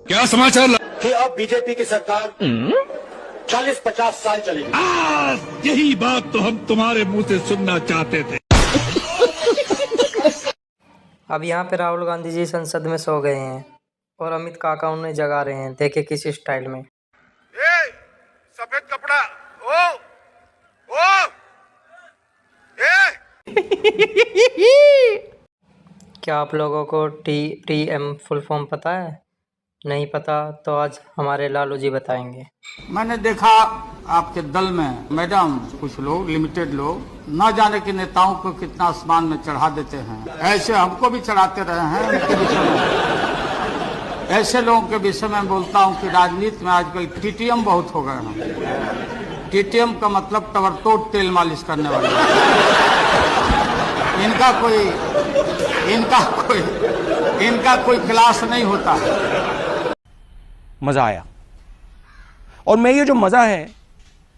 क्या समाचार कि अब बीजेपी की सरकार 40-50 साल चलेगी। यही बात तो हम तुम्हारे मुंह से सुनना चाहते थे। अब यहाँ पे राहुल गांधी जी संसद में सो गए हैं और अमित काका उन्हें जगा रहे हैं। देखे किस स्टाइल में। सफेद कपड़ा ओ क्या आप लोगों को TTM फुल फॉर्म पता है? नहीं पता तो आज हमारे लालू जी बताएंगे। मैंने देखा आपके दल में मैडम कुछ लोग लिमिटेड लोग न जाने के नेताओं को कितना आसमान में चढ़ा देते हैं। ऐसे हमको भी चढ़ाते रहे हैं। उनके विषय में ऐसे लोगों के विषय में बोलता हूं कि राजनीति में आजकल TTM बहुत हो गए हैं। TTM का मतलब तबरतोड़ तेल मालिश करने वाले। इनका कोई क्लास नहीं होता है। मजा आया और मैं ये जो मजा है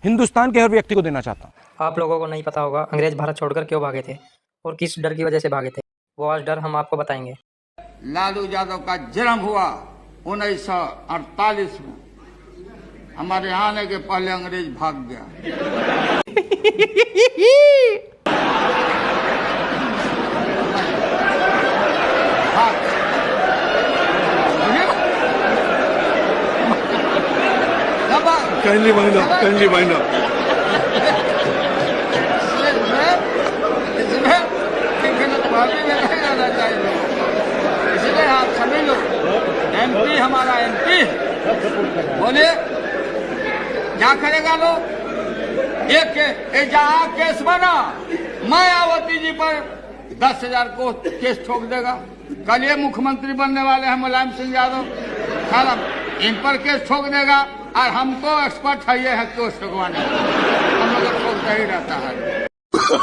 हिंदुस्तान के हर व्यक्ति को देना चाहता हूं। आप लोगों को नहीं पता होगा अंग्रेज भारत छोड़कर क्यों भागे थे और किस डर की वजह से भागे थे। वो आज डर हम आपको बताएंगे। लालू यादव का जन्म हुआ 1948 में। हमारे यहाँ आने के पहले अंग्रेज भाग गया। kindly wind up. इसलिए आप सभी लोग MP हमारा MP बोलिए क्या करेगा लोग। एक जहाँ केस बना मायावती जी पर 10,000 को केस ठोक देगा। कल ये मुख्यमंत्री बनने वाले हैं मुलायम सिंह यादव, साला इन पर केस ठोक देगा और हमको एक्सपर्ट है ये है केस ठोकवाने। हम लोग ठोकता ही रहता है। No.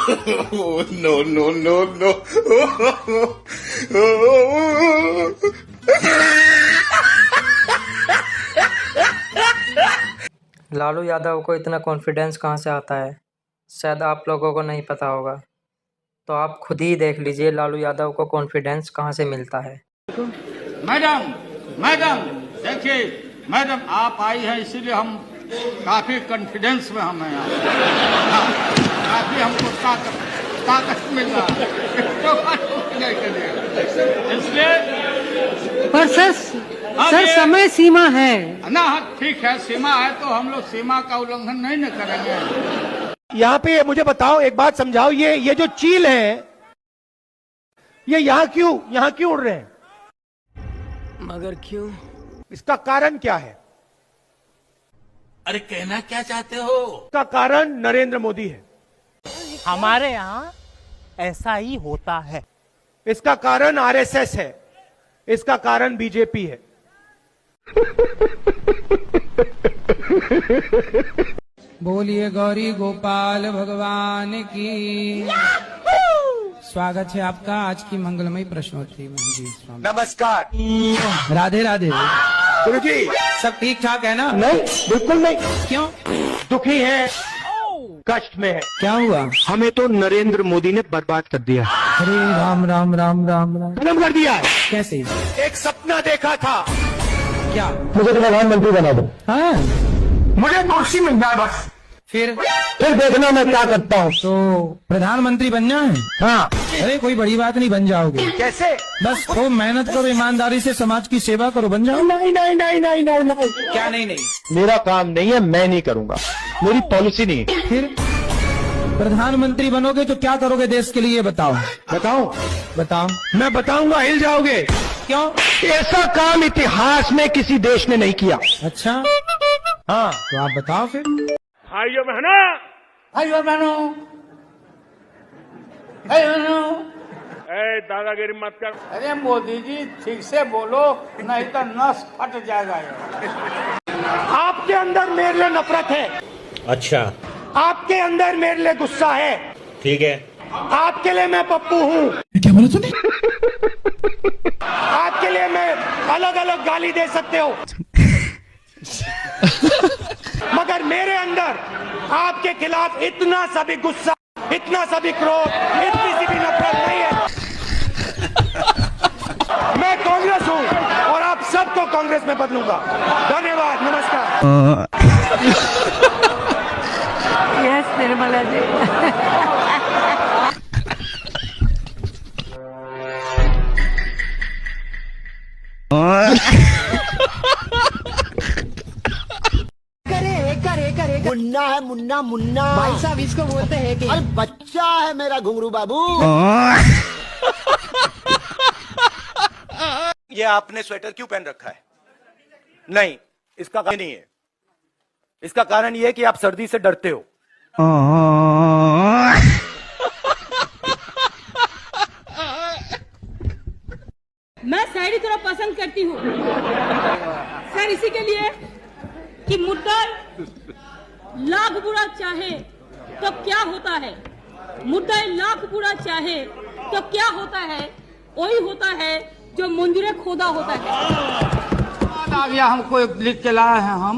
लालू यादव को इतना कॉन्फिडेंस कहाँ से आता है शायद आप लोगों को नहीं पता होगा। तो आप खुद ही देख लीजिए लालू यादव को कॉन्फिडेंस कहाँ से मिलता है। मैडम देखिए मैडम आप आई है इसीलिए हम काफी कॉन्फिडेंस में हम हैं। काफी हमको ताकत मिल रहा है इसलिए। पर सर समय सीमा है ना। ठीक है सीमा है तो हम लोग सीमा का उल्लंघन नहीं न करेंगे। यहाँ पे मुझे बताओ एक बात समझाओ, ये जो चील है ये यहाँ क्यों उड़ रहे हैं? मगर क्यों? इसका कारण क्या है? अरे कहना क्या चाहते हो? इसका कारण नरेंद्र मोदी है। हमारे यहाँ ऐसा ही होता है। इसका कारण RSS है। इसका कारण बीजेपी है। बोलिए गौरी गोपाल भगवान की। स्वागत है आपका आज की मंगलमयी प्रश्नोत्तरी में। जी नमस्कार। राधे राधे। गुरु जी सब ठीक ठाक है ना? नहीं, बिल्कुल नहीं। क्यों? दुखी है, कष्ट में है। क्या हुआ? हमें तो नरेंद्र मोदी ने बर्बाद कर दिया। अरे राम राम राम राम राम। खत्म कर दिया है। कैसे? एक सपना देखा था। क्या? मुझे तो प्रधानमंत्री बना दो। हाँ मुझे कुर्सी मिल जाए बस। फिर देखना मैं क्या करता हूँ। तो प्रधानमंत्री बनना है? हाँ। अरे कोई बड़ी बात नहीं, बन जाओगे। कैसे? बस खूब मेहनत करो, ईमानदारी से समाज की सेवा करो, बन जाओ। नहीं। क्या नहीं? मेरा काम नहीं है, मैं नहीं करूँगा। मेरी पॉलिसी नहीं है। फिर प्रधानमंत्री बनोगे तो क्या करोगे देश के लिए? बताओ। बताओ। मैं बताऊंगा, हिल जाओगे। क्यों? ऐसा काम इतिहास में किसी देश ने नहीं किया। अच्छा हाँ तो आप बताओ फिर। भाइयों बहनों दादागिरी मत कर। अरे मोदी जी ठीक से बोलो नहीं तो नस फट जाएगा। आपके अंदर मेरे लिए नफरत है। अच्छा आपके अंदर मेरे लिए गुस्सा है। ठीक है। आपके लिए मैं पप्पू हूँ। क्या बोला तूने? आपके लिए मैं अलग अलग गाली दे सकते हो मगर मेरे अंदर आपके खिलाफ इतना सा भी गुस्सा, इतना सा भी क्रोध, इतनी सी भी नफरत नहीं है। मैं कांग्रेस हूँ और आप सबको कांग्रेस में बदलूंगा। धन्यवाद, नमस्कार। यस निर्मला जी। करे मुन्ना है, मुन्ना मुन्ना भाई साहब इसको बोलते हैं कि अरे बच्चा है मेरा घुंगरू बाबू। ये आपने स्वेटर क्यों पहन रखा है? नहीं, इसका कारण नहीं है। इसका कारण यह है कि आप सर्दी से डरते हो। मैं शायरी थोड़ा पसंद करती हूँ सर, इसी के लिए कि मुद्दा लाख बुरा चाहे तो क्या होता है, मुद्दा लाख बुरा चाहे तो क्या होता है, वही होता है जो मंजूर खोदा होता है। आ गया, हमको एक लिख के लाए हैं हम।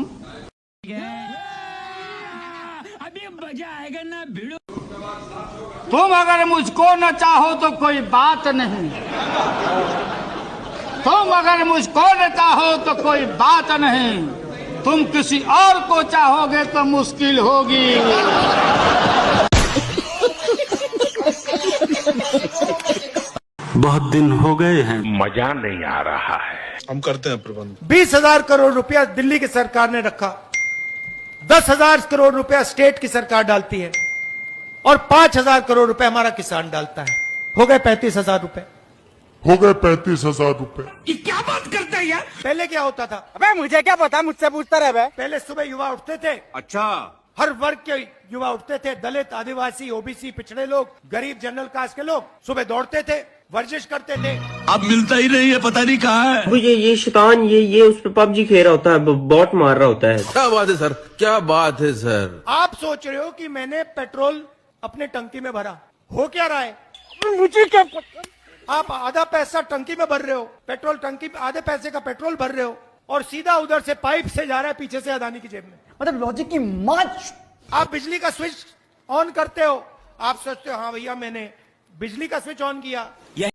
अभी मजा आएगा ना भिड़ो। तुम अगर मुझको न चाहो तो कोई बात नहीं, तुम अगर मुझको न चाहो तो कोई बात नहीं, तुम किसी और को चाहोगे तो मुश्किल होगी। बहुत दिन हो गए हैं, मजा नहीं आ रहा है। हम करते हैं प्रबंध। 20,000 करोड़ रुपया दिल्ली की सरकार ने रखा, 10,000 करोड़ रुपया स्टेट की सरकार डालती है और 5,000 करोड़ रुपए हमारा किसान डालता है। हो गए 35,000 रुपए। हो गए 35,000 रुपए। ये क्या बात करते हैं यार? पहले क्या होता था? अबे मुझे क्या पता, मुझसे पूछता रहे बे। पहले सुबह युवा उठते थे, अच्छा, हर वर्ग के युवा उठते थे, दलित, आदिवासी, ओबीसी, पिछड़े लोग, गरीब, जनरल कास्ट के लोग सुबह दौड़ते थे, वर्जिश करते थे। अब मिलता ही नहीं है, पता नहीं कहाँ है। ये शैतान ये उस पे पबजी खेल रहा होता है, बॉट मार रहा होता है। क्या बात है सर, क्या बात है सर। आप सोच रहे हो कि मैंने पेट्रोल अपने टंकी में भरा, हो क्या रहा है? मुझे क्या पता। आप आधा पैसा टंकी में भर रहे हो, पेट्रोल टंकी आधे पैसे का पेट्रोल भर रहे हो और सीधा उधर से पाइप से जा रहा है पीछे से अदानी की जेब में। मतलब लॉजिक की माच। आप बिजली का स्विच ऑन करते हो, आप सोचते हो हाँ भैया मैंने बिजली का स्विच ऑन किया,